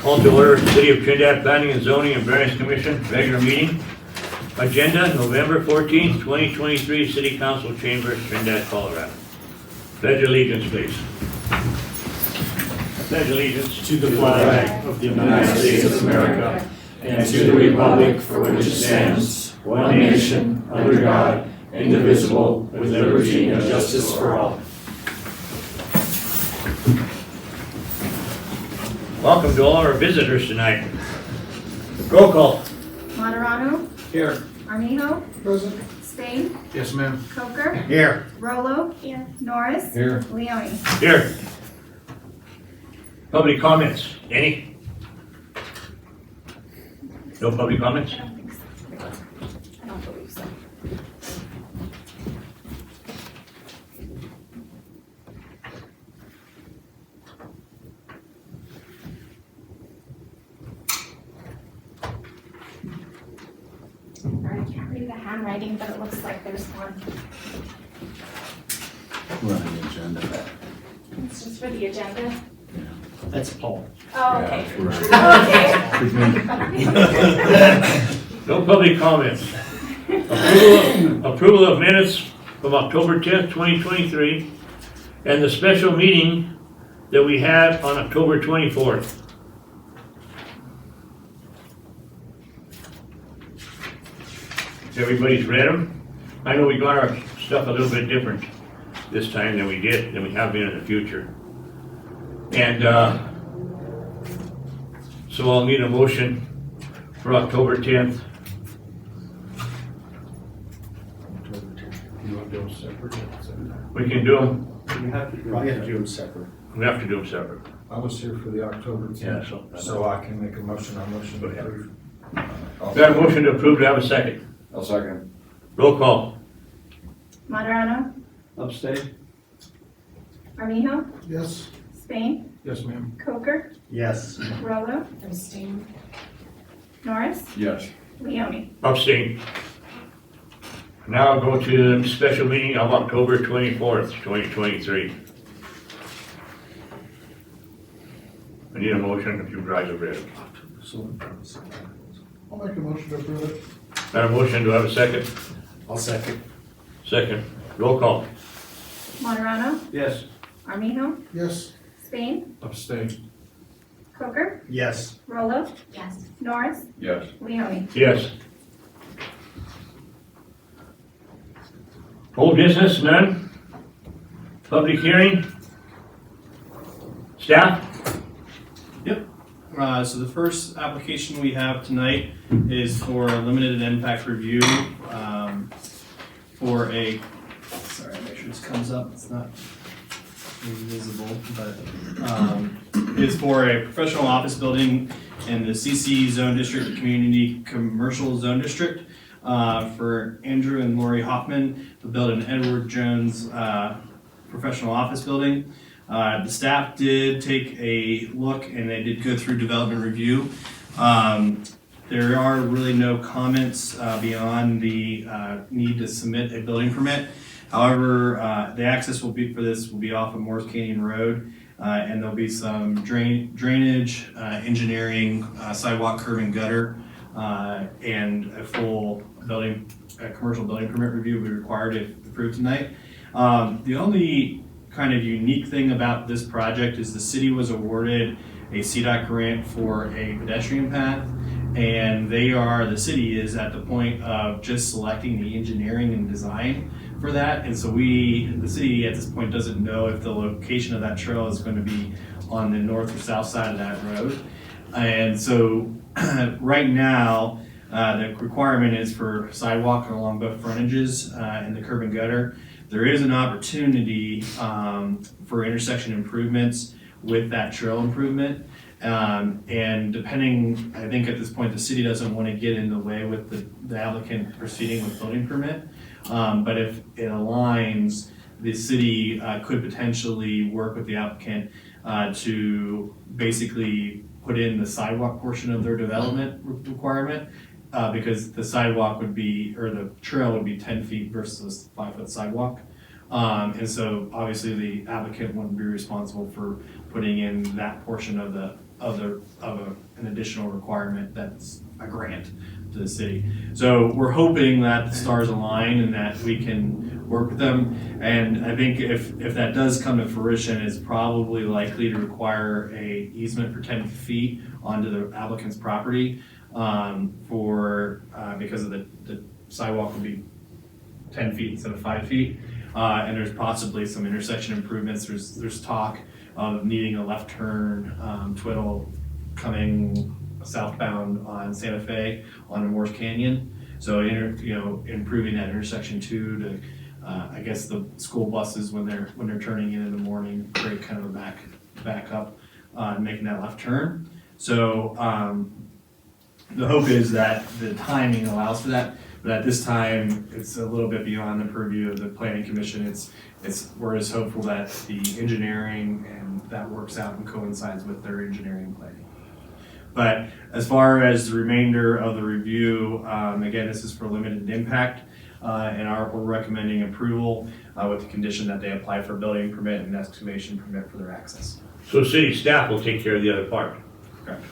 Call to order City of Trinidad Planning and Zoning and Variance Commission regular meeting. Agenda November 14th, 2023, City Council Chambers, Trinidad, Colorado. Pledge allegiance, please. Pledge allegiance to the flag of the United States of America and to the republic for which it stands, one nation, under God, indivisible, with liberty and justice for all. Welcome to all our visitors tonight. Roll call. Moderano, Here. Armijo, Present. Spain, Yes, ma'am. Coker, Here. Rolo, here. Norris, Here. Leone. Here. Public comments, any? No public comments? I don't think so. I don't believe so. I can't read the handwriting, but it looks like there's one. We're on the agenda. It's just for the agenda. That's Paul. Oh, okay. Yeah, Okay. No public comments. Approval of minutes from October 10th, 2023, and the special meeting that we had on October 24th. Everybody's read them? I know we got our stuff a little bit different this time than we have been in the future. And so I'll need a motion for October 10th. You want to do them separate? We can do them, You have to probably have to do them separate. we have to do them separate. I was here for the October Yeah, 10th, so I can make a motion to approve. Got a motion to approve, to have a second. I'll second. Roll call. Moderano, Abstain? Armijo, Yes. Spain, Yes, ma'am. Coker, Yes. Rolo, abstain. Norris, Yes. Leone. Abstain. Now I'll go to the special meeting of October 24th, 2023. I need a motion if you guys have read it. I'll make a motion to approve it. Got a motion, do I have a second? I'll second. Second. Roll call. Moderano, Yes. Armijo, Yes. Spain, Abstain. Coker, Yes. Rolo, yes. Norris, Yes. Leone. Yes. Old business, none? Public hearing? Staff? So the first application we have tonight is for a limited impact review for a, sorry, make sure this comes up, it's not visible, but is for a professional office building in the CC Zone District, the Community Commercial Zone District, for Andrew and Lori Hoffman to build an Edward Jones professional office building. The staff did take a look and they did go through development review. There are really no comments beyond the need to submit a building permit. However, the access will be off of Morris Canyon Road, and there'll be some drainage, engineering, sidewalk, curb and gutter, and a full commercial building permit review will be required if approved tonight. The only kind of unique thing about this project is the city was awarded a CDOT grant for a pedestrian path, and the city is at the point of just selecting the engineering and design for that, and so the city at this point doesn't know if the location of that trail is going to be on the north or south side of that road. And so right now the requirement is for sidewalk along both frontages and the curb and gutter. There is an opportunity for intersection improvements with that trail improvement. And depending, I think at this point, the city doesn't want to get in the way with the applicant proceeding with building permit. But if it aligns, the city could potentially work with the applicant to basically put in the sidewalk portion of their development requirement, because the sidewalk would be, or the trail would be 10 feet versus 5-foot sidewalk. And so obviously the applicant wouldn't be responsible for putting in that portion of an additional requirement that's a grant to the city. So we're hoping that the stars align and that we can work with them. And I think if that does come to fruition, it's probably likely to require a easement for 10 feet onto the applicant's property because of the sidewalk will be 10 feet instead of 5 feet. And there's possibly some intersection improvements. There's talk of needing a left turn twiddle coming southbound on Santa Fe on Morse Canyon. So improving that intersection too to I guess the school buses when they're turning in the morning create kind of a back up making that left turn. So the hope is that the timing allows for that. But at this time, it's a little bit beyond the purview of the planning commission. We're just hopeful that the engineering and that works out and coincides with their engineering planning. But as far as the remainder of the review, again, this is for limited impact, and we're recommending approval with the condition that they apply for a building permit and excavation permit for their access. So city staff will take care of the other part. Correct.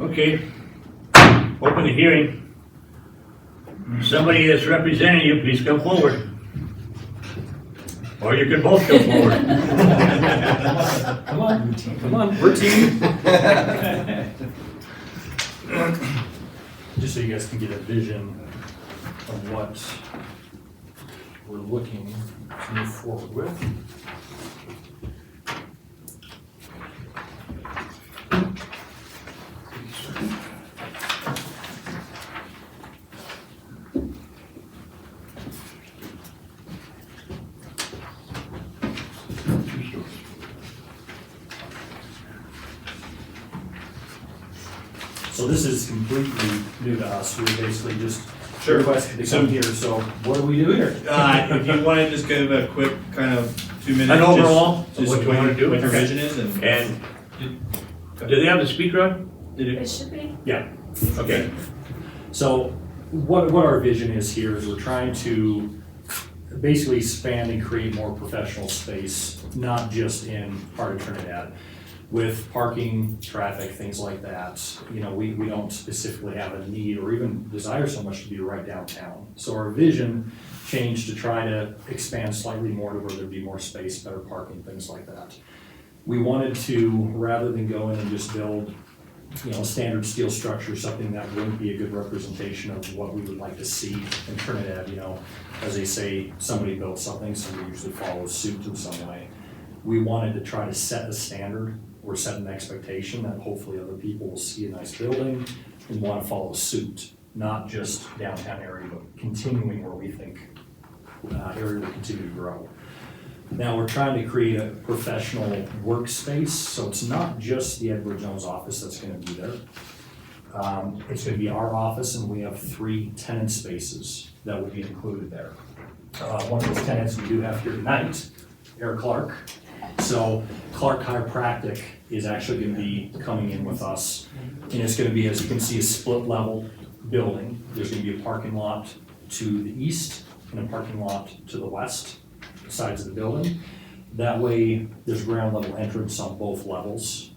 Okay. Open the hearing. Somebody that's representing you, please come forward. Or you can both come forward. Come on, we're team. Just so you guys can get a vision of what we're looking to move forward with. So this is completely new to us. We basically just requested to come here, so what do we do here? If you want to just give a quick kind of 2 minutes. An overall of just what you want to do. what your vision is And do they have the speaker on? It should be. Yeah. Okay. So what our vision is here is we're trying to basically expand and create more professional space, not just in part of Trinidad. With parking, traffic, things like that, we don't specifically have a need or even desire so much to be right downtown. So our vision changed to try to expand slightly more to where there'd be more space, better parking, things like that. We wanted to, rather than go in and just build, a standard steel structure, something that wouldn't be a good representation of what we would like to see in Trinidad, as they say, somebody built something, somebody usually follows suit in some way. We wanted to try to set a standard or set an expectation that hopefully other people will see a nice building and want to follow suit, not just downtown area, but continuing where we think area will continue to grow. Now we're trying to create a professional workspace, so it's not just the Edward Jones office that's going to be there. It's going to be our office, and we have 3 tenant spaces that will be included there. One of those tenants we do have here tonight, Eric Clark. So Clark Chiropractic is actually going to be coming in with us, and it's going to be, as you can see, a split level building. There's going to be a parking lot to the east and a parking lot to the west sides of the building. That way there's ground level entrance on both levels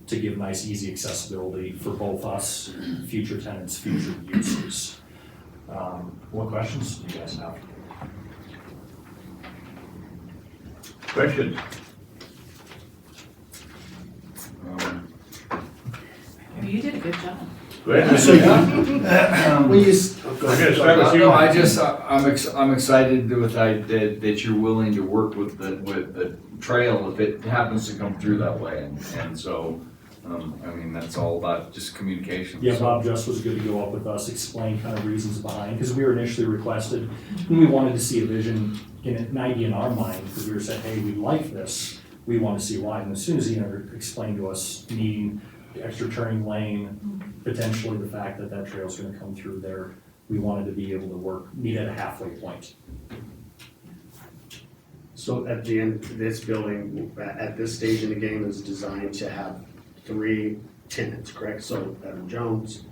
to give nice easy accessibility for both us, future tenants, future users. What questions do you guys have? Questions? You did a good job. Go ahead. We We're gonna start with you. No, I'm excited that you're willing to work with the trail if it happens to come through that way, and so, that's all about just communication. Yeah, Bob Just was good to go up with us, explain kind of reasons behind, because we were initially requested, and we wanted to see a vision, an idea in our mind, because we were saying, hey, we like this, we want to see why, and as soon as he explained to us needing the extra turning lane, potentially the fact that that trail's gonna come through there, we wanted to be able to meet at a halfway point. So at the end, this building, at this stage in the game, is designed to have 3 tenants, correct? So Edward Jones,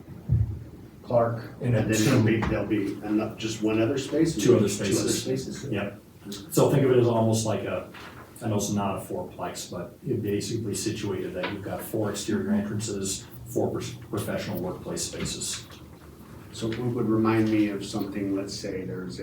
Clark, and then there'll be enough, just one other space? Two other Two other spaces. spaces? Yep. So think of it as almost like I know it's not a fourplex, but it basically situated that you've got 4 exterior entrances, 4 professional workplace spaces. So it would remind me of something, let's say there's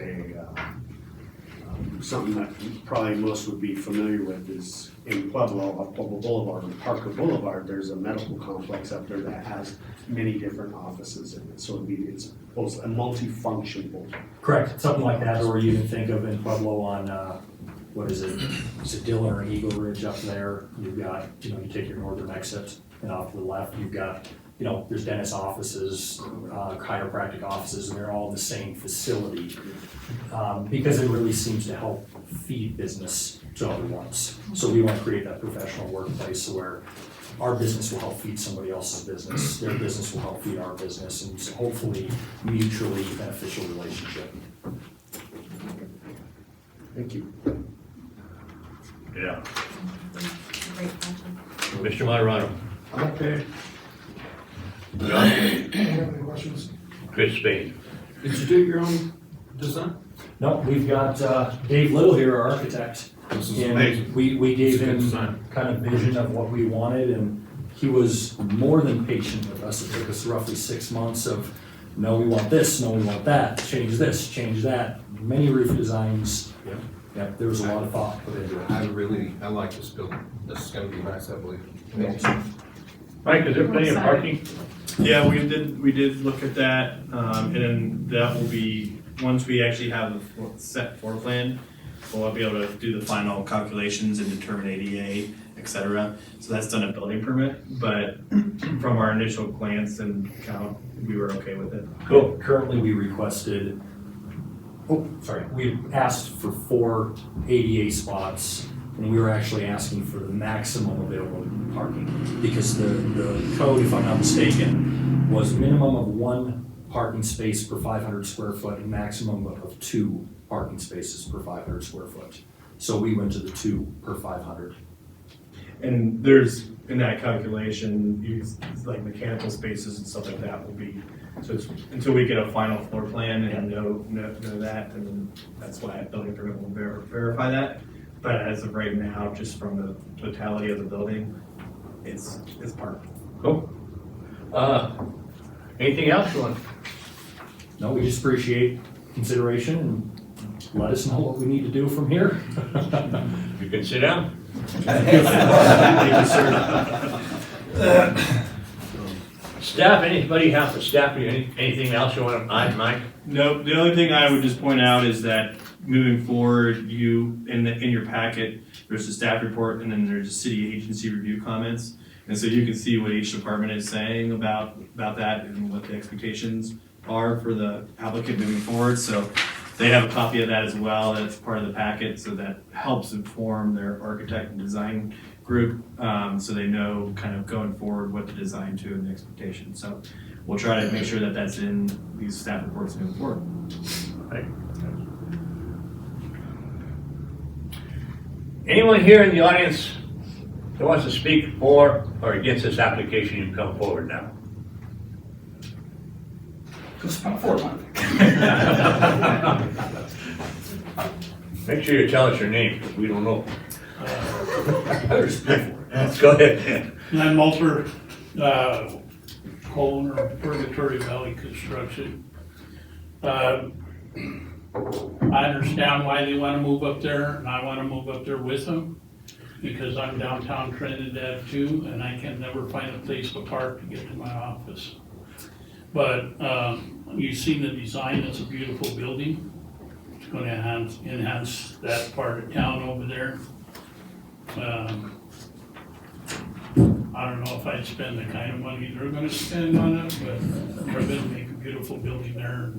something that probably most would be familiar with is in Pueblo Boulevard, and Parker Boulevard, there's a medical complex up there that has many different offices in it. So it's both a multifunctional. Correct, something like that, or you can think of in Pueblo on, what is it Dillon or Eagle Ridge up there? You've got, you take your northern exit, and off to the left, you've got, there's dentist offices, chiropractic offices, and they're all in the same facility. Because it really seems to help feed business to other ones. So we want to create that professional workplace where our business will help feed somebody else's business, their business will help feed our business, and it's hopefully mutually beneficial relationship. Thank you. Yeah. Great question. Mr. Moderado. I'm okay. John? Do you have any questions? Chris Spain. Did you do your own design? No, we've got Dave Little here, our architect. This is And amazing. we gave It's a good him design. kind of vision of what we wanted, and he was more than patient with us. It took us roughly 6 months of, no, we want this, no, we want that, change this, change that. Many roof designs. Yeah, there was a lot of thought put into it. I like this building. This is gonna be nice, I believe. Mike, is there plenty of parking? Yeah, we did look at that, and then that will be, once we actually have a set floor plan, we'll be able to do the final calculations and determine ADA, et cetera. So that's done a building permit, but from our initial glance and count, we were okay with it. Cool. Currently, we requested, we asked for 4 ADA spots, and we were actually asking for the maximum available parking, because the code, if I'm not mistaken, was minimum of 1 parking space per 500 square foot and maximum of 2 parking spaces per 500 square foot. So we went to the 2 per 500. And there's, in that calculation, like mechanical spaces and stuff like that will be, so it's, until we get a final floor plan and know that, and then that's why a building permit will verify that. But as of right now, just from the totality of the building, it's parked. Cool. Anything else you want? No, we just appreciate consideration and let us know what we need to do from here. You can sit down. Thank you, sir. Staff, anybody have for staff, anything else you want to add, Mike? No, the only thing I would just point out is that moving forward, you, in your packet, there's a staff report and then there's a city agency review comments. And so you can see what each department is saying about that and what the expectations are for the applicant moving forward. So they have a copy of that as well, that's part of the packet, so that helps inform their architect and design group, so they know kind of going forward what to design to and the expectations. So we'll try to make sure that that's in these staff reports moving forward. Right. Anyone here in the audience that wants to speak for or against this application, you can come forward now. Make sure you tell us your name, because we don't know. Go ahead. Glenn Multer, co-owner of Purgatory Valley Construction. I understand why they want to move up there, and I want to move up there with them, because I'm downtown Trinidad too, and I can never find a place to park to get to my office. But you've seen the design, it's a beautiful building. It's going to enhance that part of town over there. I don't know if I'd spend the kind of money they're gonna spend on it, but they're gonna make a beautiful building there.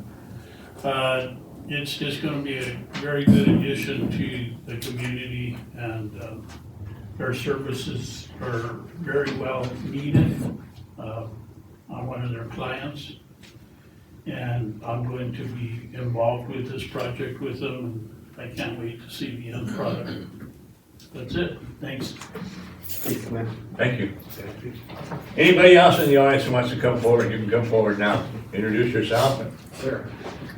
It's just gonna be a very good addition to the community, and their services are very well needed on one of their clients. And I'm going to be involved with this project with them, and I can't wait to see the end product. That's it, thanks. Thank you. Anybody else in the audience who wants to come forward, you can come forward now. Introduce yourself. Sure.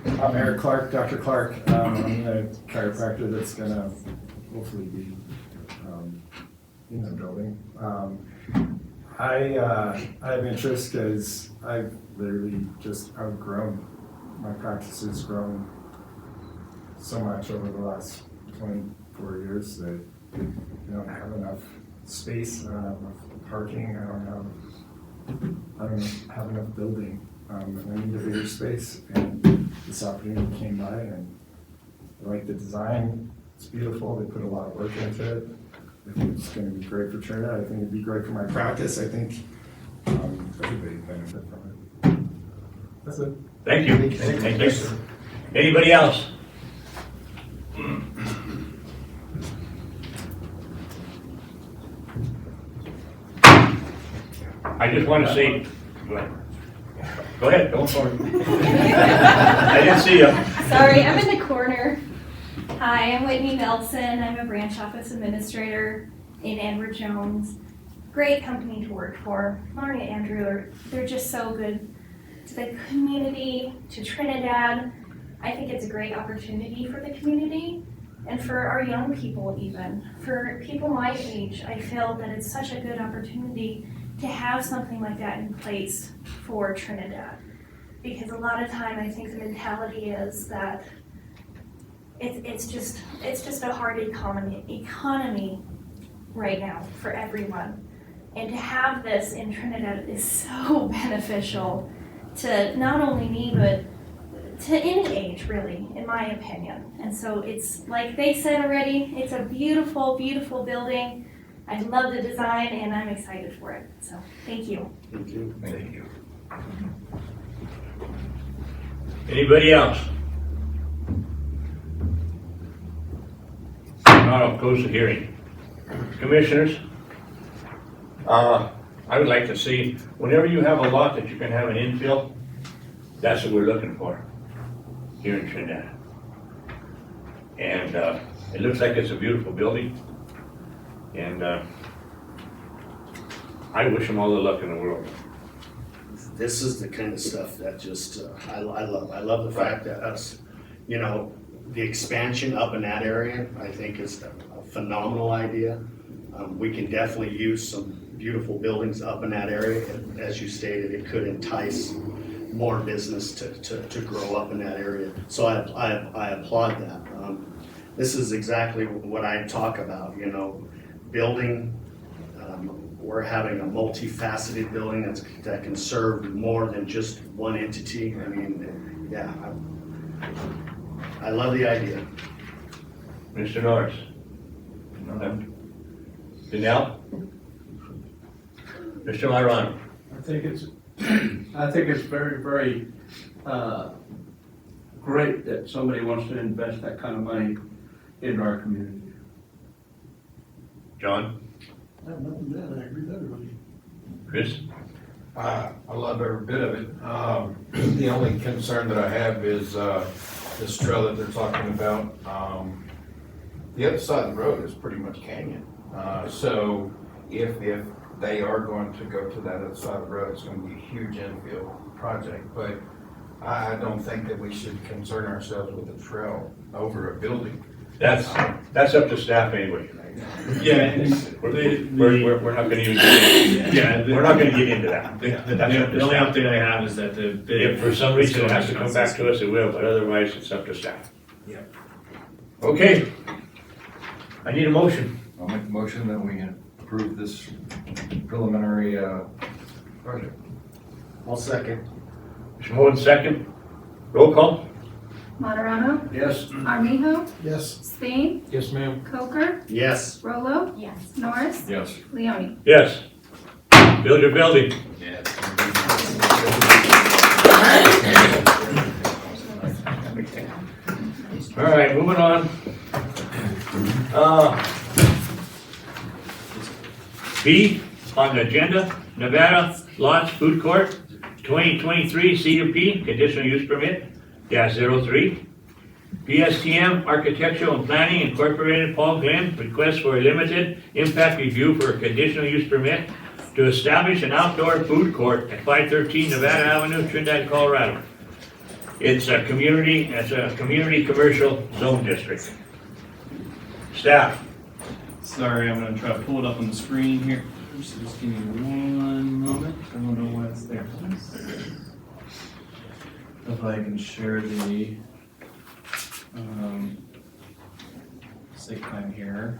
I'm Eric Clark, Dr. Clark. I'm the chiropractor that's gonna hopefully be in the building. I have interest because I've literally just outgrown, my practice has grown so much over the last 24 years that I don't have enough space, I don't have enough parking, I don't have enough building. I need a bigger space, and this opportunity came by, and I like the design. It's beautiful. They put a lot of work into it. I think it's going to be great for Trinidad. I think it'd be great for my practice. I think everybody would benefit from it. That's it. Thank you. Thank you. Anybody else? I just want to say, go ahead, go for it. I didn't see you. Sorry, I'm in the corner. Hi, I'm Whitney Nelson. I'm a branch office administrator in Edward Jones. Great company to work for. Lauren and Andrew, they're just so good to the community, to Trinidad. I think it's a great opportunity for the community and for our young people even. For people my age, I feel that it's such a good opportunity to have something like that in place for Trinidad. Because a lot of time I think the mentality is that it's just a hard economy right now for everyone. And to have this in Trinidad is so beneficial to not only me, but to any age, really, in my opinion. And so it's, like they said already, it's a beautiful, beautiful building. I love the design, and I'm excited for it. So, thank you. Thank you. Thank you. Anybody else? Now I'll close the hearing. Commissioners, I would like to see, whenever you have a lot that you can have an infill, that's what we're looking for here in Trinidad. And it looks like it's a beautiful building. And I wish them all the luck in the world. This is the kind of stuff that just, I love. I love the fact that us, the expansion up in that area, I think is a phenomenal idea. We can definitely use some beautiful buildings up in that area. As you stated, it could entice more business to grow up in that area. So I applaud that. This is exactly what I talk about, building. We're having a multifaceted building that can serve more than just one entity. I mean, yeah, I love the idea. Mr. Norris? Danelle? Mr. Myrano? I think it's very, very great that somebody wants to invest that kind of money into our community. John? I have nothing to add, I agree with everybody. Chris? I love every bit of it. The only concern that I have is this trail that they're talking about. The other side of the road is pretty much canyon. So if they are going to go to that other side of the road, it's going to be a huge infield project. But I don't think that we should concern ourselves with a trail over a building. That's up to staff anyway. Yeah, We're not gonna even get into, we're not gonna get into that. That's up to the only staff. update I have is that the bid. If for some reason it has to come back to us, it will, but otherwise it's up to staff. Yeah. Okay. I need a motion. I'll make the motion that we approve this preliminary project. I'll second. Mr. Moen, second. Roll call? Materano, Yes. Armijo, Yes. Spain, Yes, ma'am. Coker, Yes. Rolo, Yes. Norris, Yes. Leone. Yes. Build your building. Yeah. All right, moving on. B on the agenda, Nevada Lots Food Court, 2023 CUP, conditional use permit, -03. PSTM Architectural and Planning Incorporated, Paul Glenn, request for a limited impact review for a conditional use permit to establish an outdoor food court at 513 Nevada Avenue, Trinidad, Colorado. It's a community commercial zone district. Staff. Sorry, I'm gonna try to pull it up on the screen here. Just give me one moment. I don't know why it's there. If I can share the site plan here.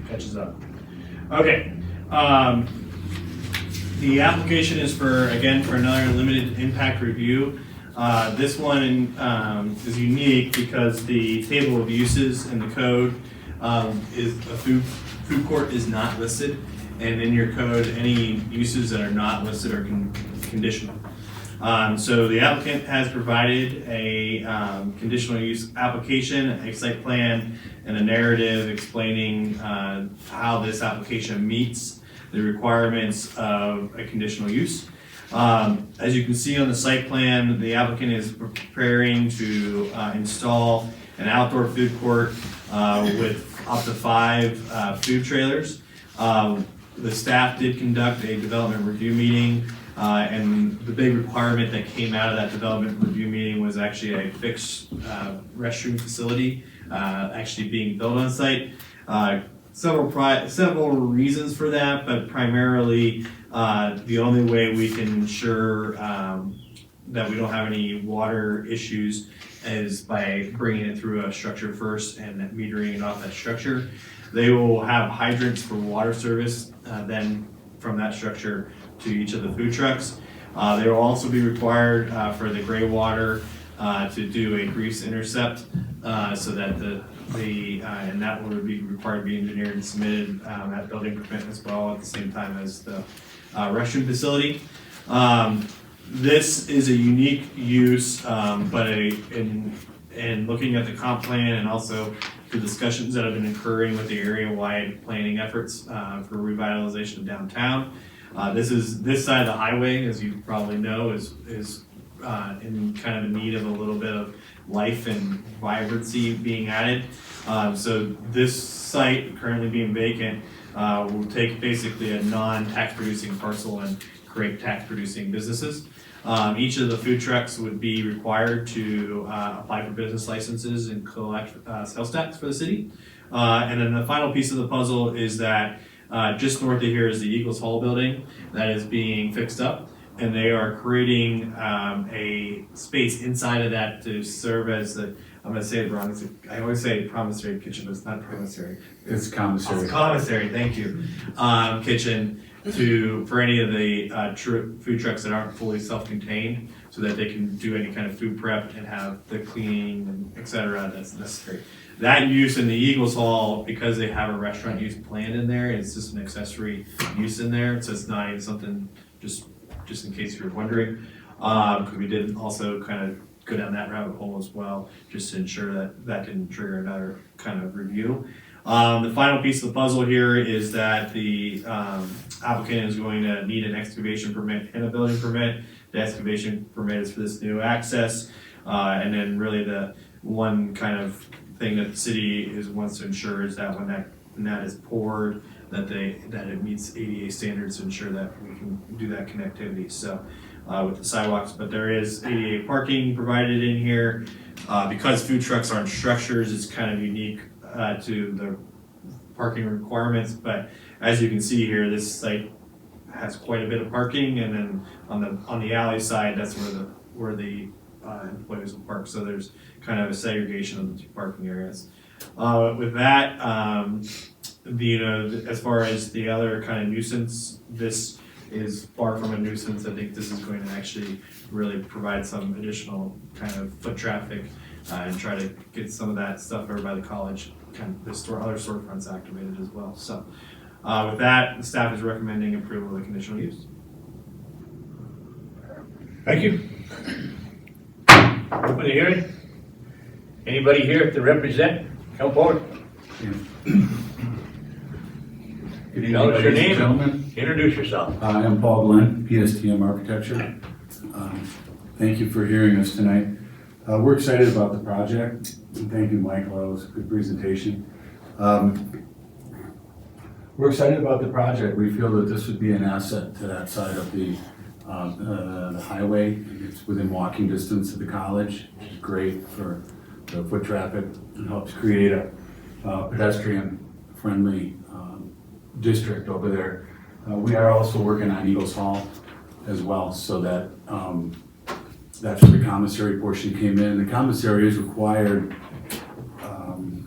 Catches up. Okay. The application is for another limited impact review. This one is unique because the table of uses in the code is a food court is not listed, and in your code, any uses that are not listed are conditional. So the applicant has provided a conditional use application, a site plan, and a narrative explaining how this application meets the requirements of a conditional use. As you can see on the site plan, the applicant is preparing to install an outdoor food court with up to 5 food trailers. The staff did conduct a development review meeting, and the big requirement that came out of that development review meeting was actually a fixed restroom facility actually being built on site. Several reasons for that, but primarily the only way we can ensure that we don't have any water issues is by bringing it through a structure first and metering it off that structure. They will have hydrants for water service then from that structure to each of the food trucks. They will also be required for the gray water to do a grease intercept so that and that would be required to be engineered and submitted at building permit as well at the same time as the restroom facility. This is a unique use, but in looking at the comp plan and also the discussions that have been occurring with the area-wide planning efforts for revitalization of downtown. This side of the highway, as you probably know, is in kind of need of a little bit of life and vibrancy being added. So this site currently being vacant will take basically a non-tax producing parcel and create tax producing businesses. Each of the food trucks would be required to apply for business licenses and collect sales tax for the city. And then the final piece of the puzzle is that just north of here is the Eagles Hall building that is being fixed up. And they are creating a space inside of that to serve as the, I'm going to say it wrong, I always say promissory kitchen, but it's not promissory. It's commissary. It's commissary, thank you. Kitchen for any of the food trucks that aren't fully self-contained, so that they can do any kind of food prep and have the cleaning and et cetera that's necessary. That use in the Eagles Hall, because they have a restaurant use planned in there, it's just an accessory use in there, so it's not even something, just in case you're wondering. Because we did also kind of go down that rabbit hole as well, just to ensure that that didn't trigger another kind of review. The final piece of the puzzle here is that the applicant is going to need an excavation permit and a building permit. The excavation permit is for this new access, and then really the one kind of thing that the city wants to ensure is that when that is poured, that it meets ADA standards to ensure that we can do that connectivity. So with the sidewalks, but there is ADA parking provided in here. Because food trucks aren't structures, it's kind of unique to the parking requirements. But as you can see here, this site has quite a bit of parking, and then on the alley side, that's where the employees will park. So there's kind of a segregation of the two parking areas. With that, as far as the other kind of nuisance, this is far from a nuisance. I think this is going to actually really provide some additional kind of foot traffic and try to get some of that stuff over by the college, kind of other storefronts activated as well. So With that, the staff is recommending approval of the conditional use. Thank you. Open the hearing. Anybody here to represent? Come forward. Good evening, Tell us your ladies and name. gentlemen. Introduce yourself. I am Paul Glenn, PSTM Architecture. Thank you for hearing us tonight. We're excited about the project. And thank you, Michael. That was a good presentation. We're excited about the project. We feel that this would be an asset to that side of the highway. It's within walking distance of the college, which is great for the foot traffic. It helps create a pedestrian-friendly district over there. We are also working on Eagles Hall as well, so that that's where the commissary portion came in. The commissary is required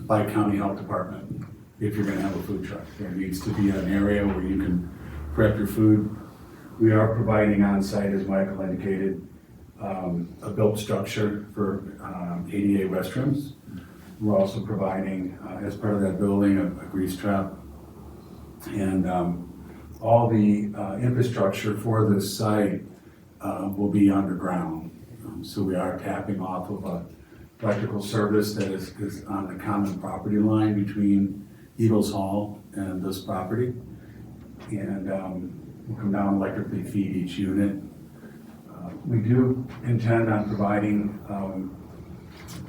by county health department if you're gonna have a food truck. There needs to be an area where you can prep your food. We are providing on-site, as Michael indicated, a built structure for ADA restrooms. We're also providing, as part of that building, a grease trap. And all the infrastructure for this site will be underground. So we are tapping off of a electrical service that is on the common property line between Eagles Hall and this property. And we'll come down and electrically feed each unit. We do intend on providing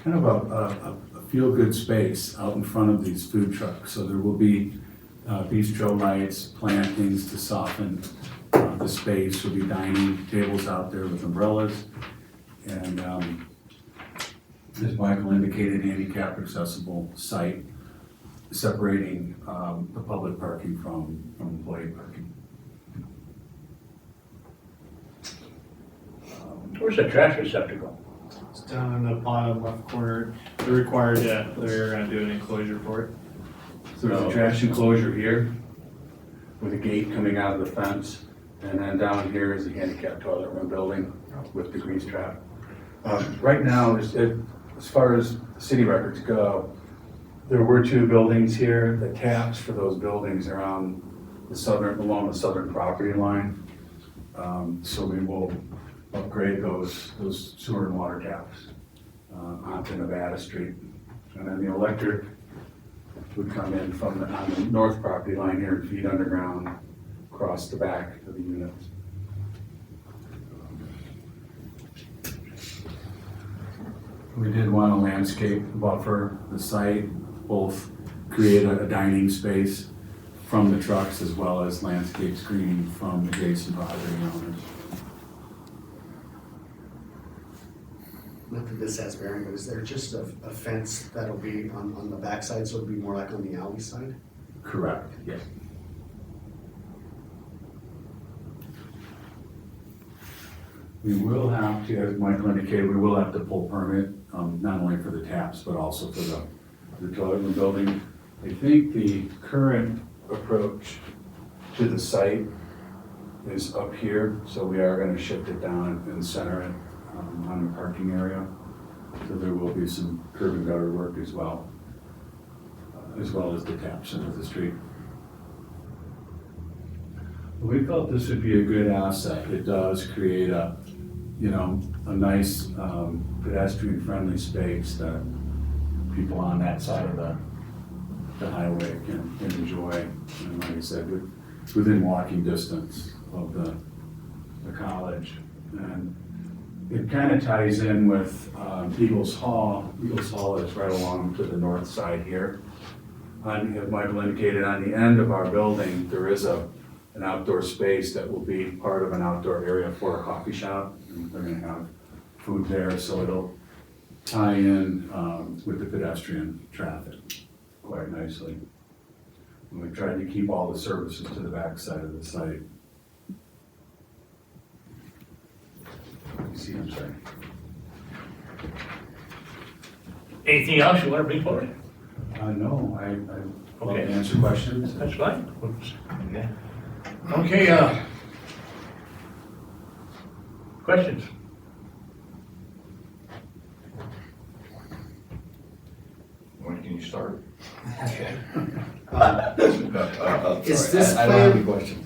kind of a feel-good space out in front of these food trucks. So there will be bistro lights, plantings to soften the space. There'll be dining tables out there with umbrellas. And as Michael indicated, handicap accessible site, separating the public parking from employee parking. Where's the trash receptacle? It's down in the bottom left corner. They're required to, they're gonna do an enclosure for it. So there's a trash enclosure here with a gate coming out of the fence. And then down here is the handicap toilet room building with the grease trap. Right now, as far as city records go, there were 2 buildings here. The taps for those buildings are on along the southern property line. So we will upgrade those sewer and water taps onto Nevada Street. And then the electric would come in on the north property line here and feed underground across the back of the units. We did want to landscape buffer the site, both create a dining space from the trucks as well as landscape screening from adjacent property owners. Not that this has bearing, but is there just a fence that'll be on the backside, so it'll be more like on the alley side? Correct, yes. We will have to, as Michael indicated, we will have to pull permit, not only for the taps, but also for the toilet room building. I think the current approach to the site is up here, so we are gonna shift it down and center it on the parking area. So there will be some curb and gutter work as well as the taps into the street. We felt this would be a good asset. It does create a nice pedestrian-friendly space that people on that side of the highway can enjoy. And like I said, within walking distance of the college. And it kind of ties in with Eagles Hall. Eagles Hall is right along to the north side here. As Michael indicated, on the end of our building, there is an outdoor space that will be part of an outdoor area for a coffee shop. And they're gonna have food there, so it'll tie in with the pedestrian traffic quite nicely. And we tried to keep all the services to the back side of the site. See, I'm sorry. Anything else you want to bring forward? No, I will Okay. answer questions. That's fine. Okay, questions? When can you start? Is sorry, this I don't have any plan- questions.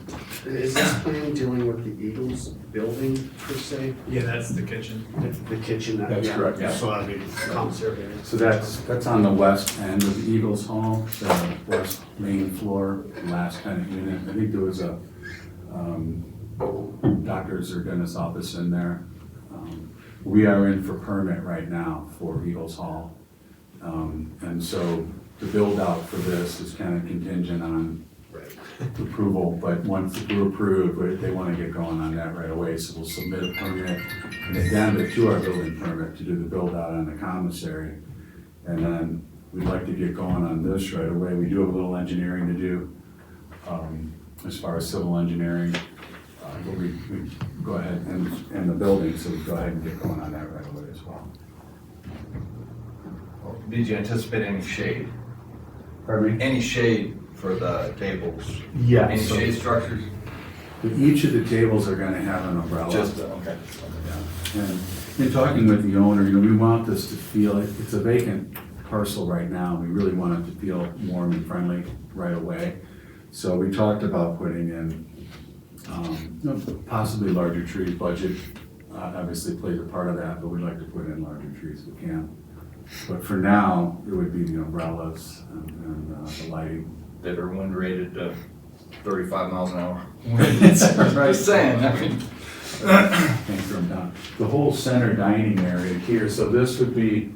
Is this plan dealing with the Eagles building per se? Yeah, that's the kitchen. The kitchen that? That's correct, yeah. So I mean, commissary area. So that's on the west end of the Eagles Hall, the west main floor, last kind of unit. I think there was a doctor's or dentist's office in there. We are in for permit right now for Eagles Hall. And so the build out for this is kind of contingent on approval, but once we're approved, they want to get going on that right away, so we'll submit a permit, an addendum to our building permit to do the build out on the commissary. And then we'd like to get going on this right away. We do have a little engineering to do, as far as civil engineering. But we go ahead and the building, so we go ahead and get going on that right away as well. Did you anticipate any shade? Pardon me? Any shade for the tables? Yeah. Any shade structures? Each of the tables are gonna have an umbrella. Okay. Yeah. And in talking with the owner, we want this to feel, it's a vacant parcel right now. We really want it to feel warm and friendly right away. So we talked about putting in, possibly larger trees. Budget obviously plays a part of that, but we'd like to put in larger trees if we can. But for now, it would be the umbrellas and the lighting. That are wind rated to 35 miles an hour. Just saying, I mean. Can't turn them down. The whole center dining area here, so this would be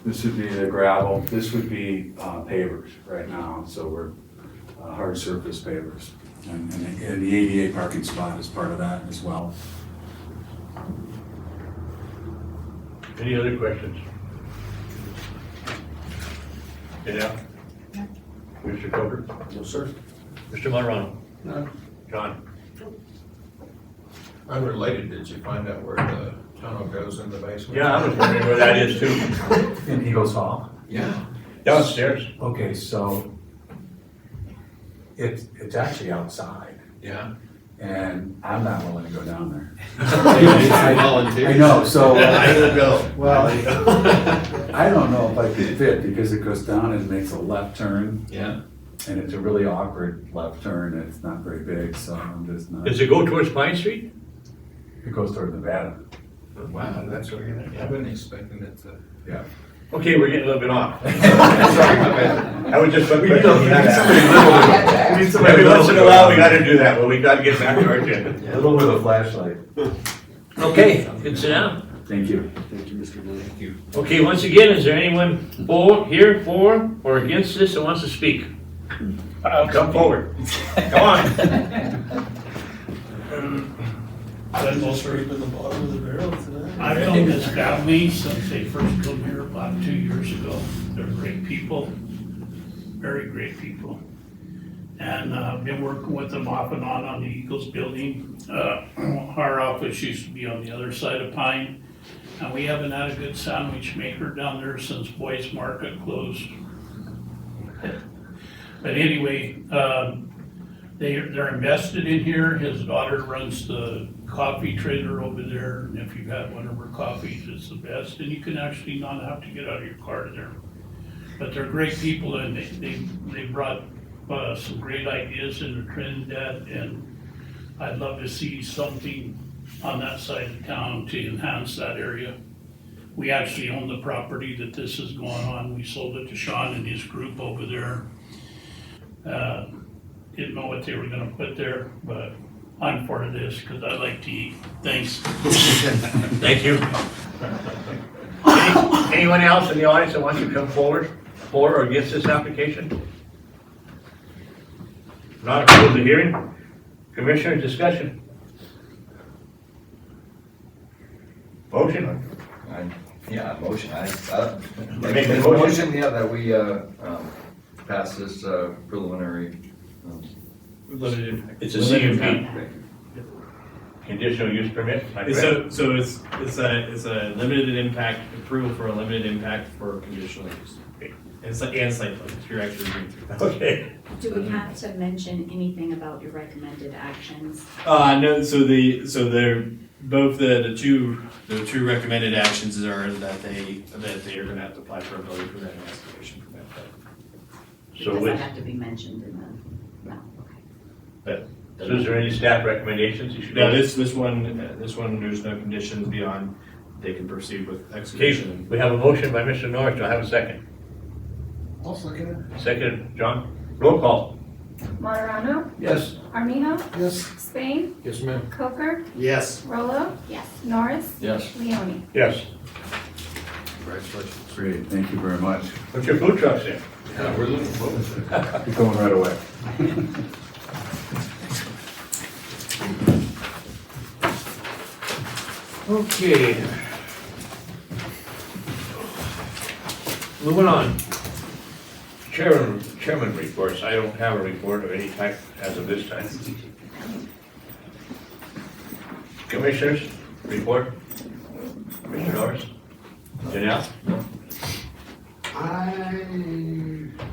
the gravel, this would be pavers right now, so we're hard surface pavers. And the ADA parking spot is part of that as well. Any other questions? Yeah. Mr. Coker? No, sir. Mr. Monroe? No. John? Unrelated, did you find out where the tunnel goes in the basement? Yeah, I was wondering where that is too. In Eagles Hall? Yeah. Downstairs. Okay, so it's actually outside, Yeah. and I'm not willing to go down there. Volunteer. I know, so. I will go. Well, I don't know if I could fit because it goes down and makes a left turn. Yeah. And it's a really awkward left turn. It's not very big, so I'm just not. Does it go towards Pine Street? It goes toward Nevada. Wow, that's what you're gonna, I wasn't expecting it to. Yeah. Okay, we're getting a little bit off. Sorry, my bad. I would just. We need somebody Every once in a while, we gotta do that, but we gotta get back to our agenda. A little with a flashlight. Okay, good, sit down. Thank you. Thank you, Mr. Moore. Thank you. Okay, once again, is there anyone for or against this that wants to speak? Come forward. Come on. I've known this family since they first come here about 2 years ago. They're great people, very great people. And I've been working with them off and on the Eagles building. Our office used to be on the other side of Pine. And we haven't had a good sandwich maker down there since Boyce Market closed. But anyway, they're invested in here. His daughter runs the coffee trailer over there. And if you've had one of her coffees, it's the best. And you can actually not have to get out of your car there. But they're great people, and they brought some great ideas into Trinidad. And I'd love to see something on that side of town to enhance that area. We actually own the property that this is going on. We sold it to Sean and his group over there. Didn't know what they were gonna put there, but I'm for this because I like to eat. Thanks. Thank you. Anyone else in the audience that wants to come forward for or against this application? Not close the hearing. Commissioner discussion. Motion. Yeah, motion, Make the motion? motion, yeah, that we, pass this, preliminary. Limited impact. It's a CUP. Conditional use permit. Am I correct? So it's a limited impact, approval for a limited impact for conditional use. And site plan, if you're actually reading through. Okay. Do we have to mention anything about your recommended actions? No, they're both the two recommended actions are that they are gonna have to apply for a building permit and excavation permit. So Does with- that have to be mentioned in the, no, okay. So is there any staff recommendations you should No, make? this one, there's no conditions beyond, they can proceed with execution. Okay, we have a motion by Mr. Norris, do I have a second? I'll second Second, John, roll call. Martirano, Yes. Armijo, Yes. Spain, Yes, ma'am. Coker, Yes. Rollo, Yes. Norris, Yes. Leone. Yes. Congratulations. Great, thank you very much. Put your food trucks in. Yeah, we're looking forward to it. You're going right away. Okay. Moving on. Chairman reports. I don't have a report of any type as of this time. Commissioners, report. Mr. Norris? Janelle? I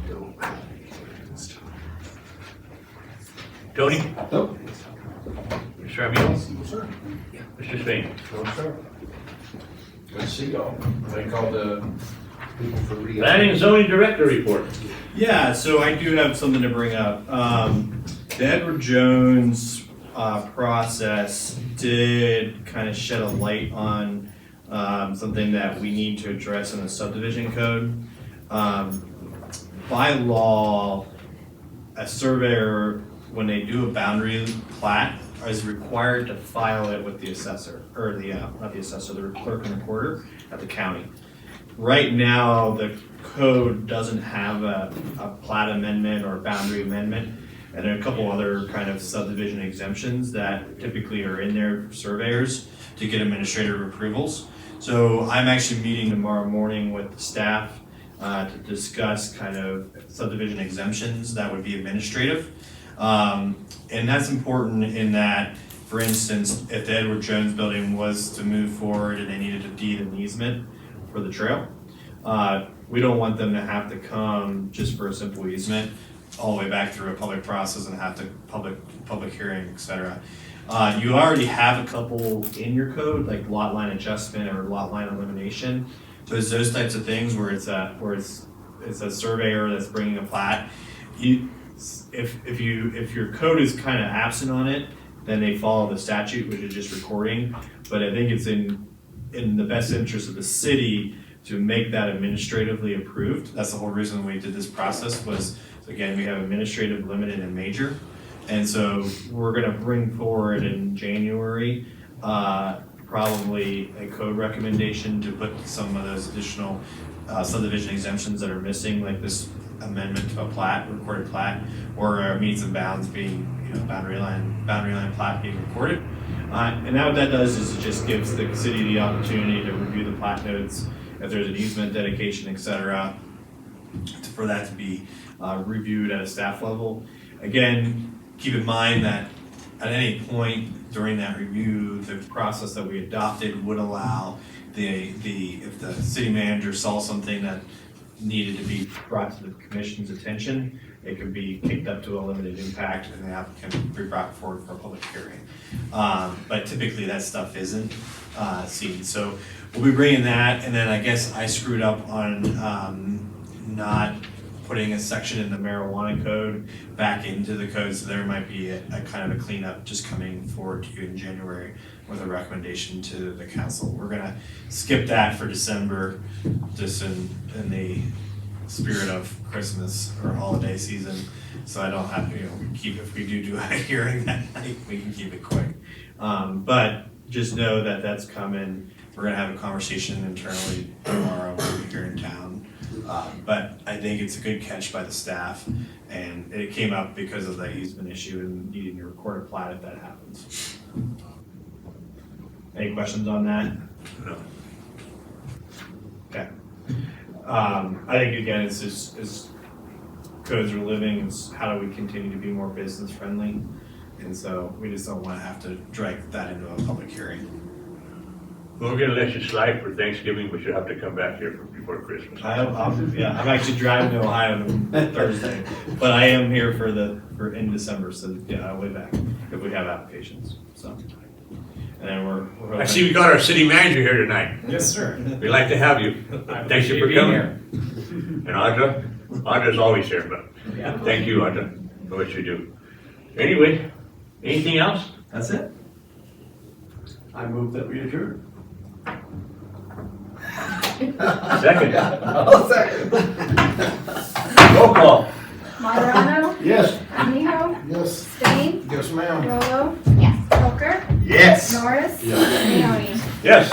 don't have anything this time. Tony? Nope. Mr. Armijo? No, sir. Mr. Spain? No, sir. Good to see y'all. Thank all the people for reading. Planning and zoning director report. Yeah, so I do have something to bring up. The Edward Jones process did kind of shed a light on something that we need to address in the subdivision code. By law, a surveyor, when they do a boundary plat, is required to file it with the assessor, or the, not the assessor, the clerk and recorder at the county. Right now, the code doesn't have a plat amendment or a boundary amendment, and there are a couple other kind of subdivision exemptions that typically are in there for surveyors to get administrative approvals. So I'm actually meeting tomorrow morning with the staff to discuss kind of subdivision exemptions that would be administrative. And that's important in that, for instance, if the Edward Jones building was to move forward and they needed to deed an easement for the trail, we don't want them to have to come just for a simple easement all the way back through a public process and have to public hearing, et cetera. You already have a couple in your code, like lot line adjustment or lot line elimination. So it's those types of things where it's a surveyor that's bringing a plat. If your code is kind of absent on it, then they follow the statute, which is just recording. But I think it's in the best interest of the city to make that administratively approved. That's the whole reason we did this process was, again, we have administrative, limited, and major. And so we're gonna bring forward in January, probably a code recommendation to put some of those additional subdivision exemptions that are missing, like this amendment to a plat, recorded plat, or meets and bounds being, boundary line plat being recorded. And now what that does is it just gives the city the opportunity to review the plat notes, if there's an easement, dedication, et cetera, for that to be reviewed at a staff level. Again, keep in mind that at any point during that review, the process that we adopted would allow if the city manager saw something that needed to be brought to the commission's attention, it could be kicked up to a limited impact and the applicant would be brought forward for a public hearing. But typically that stuff isn't seen. So we'll be bringing that, and then I guess I screwed up on not putting a section in the marijuana code back into the code, so there might be a kind of a cleanup just coming forward to you in January with a recommendation to the council. We're gonna skip that for December, just in the spirit of Christmas or holiday season, so I don't have to, if we do a hearing that night, we can keep it quick. But just know that that's coming. We're gonna have a conversation internally tomorrow here in town. But I think it's a good catch by the staff, and it came up because of the easement issue and needing to record a plat if that happens. Any questions on that? No. Okay. I think again, it's just, as codes are living, it's how do we continue to be more business friendly? And so we just don't want to have to drag that into a public hearing. We're gonna let you slide for Thanksgiving, but you'll have to come back here before Christmas. I'm actually driving to Ohio Thursday, but I am here in December, so yeah, I'll be back if we have applications, so. And then we're hoping. I see we got our city manager here tonight. Yes, sir. We'd like to have you. Thank you for coming. And Audra's always here, but thank you, Audra, for what you do. Anyway, anything else? That's it. I move that we adjourn. Second. I'll second. Roll call. Marano, Yes. Miho, Yes. Spain, Yes, ma'am. Rolo. Yes. Poker, Yes. Norris. Yeah. Leone. Yes.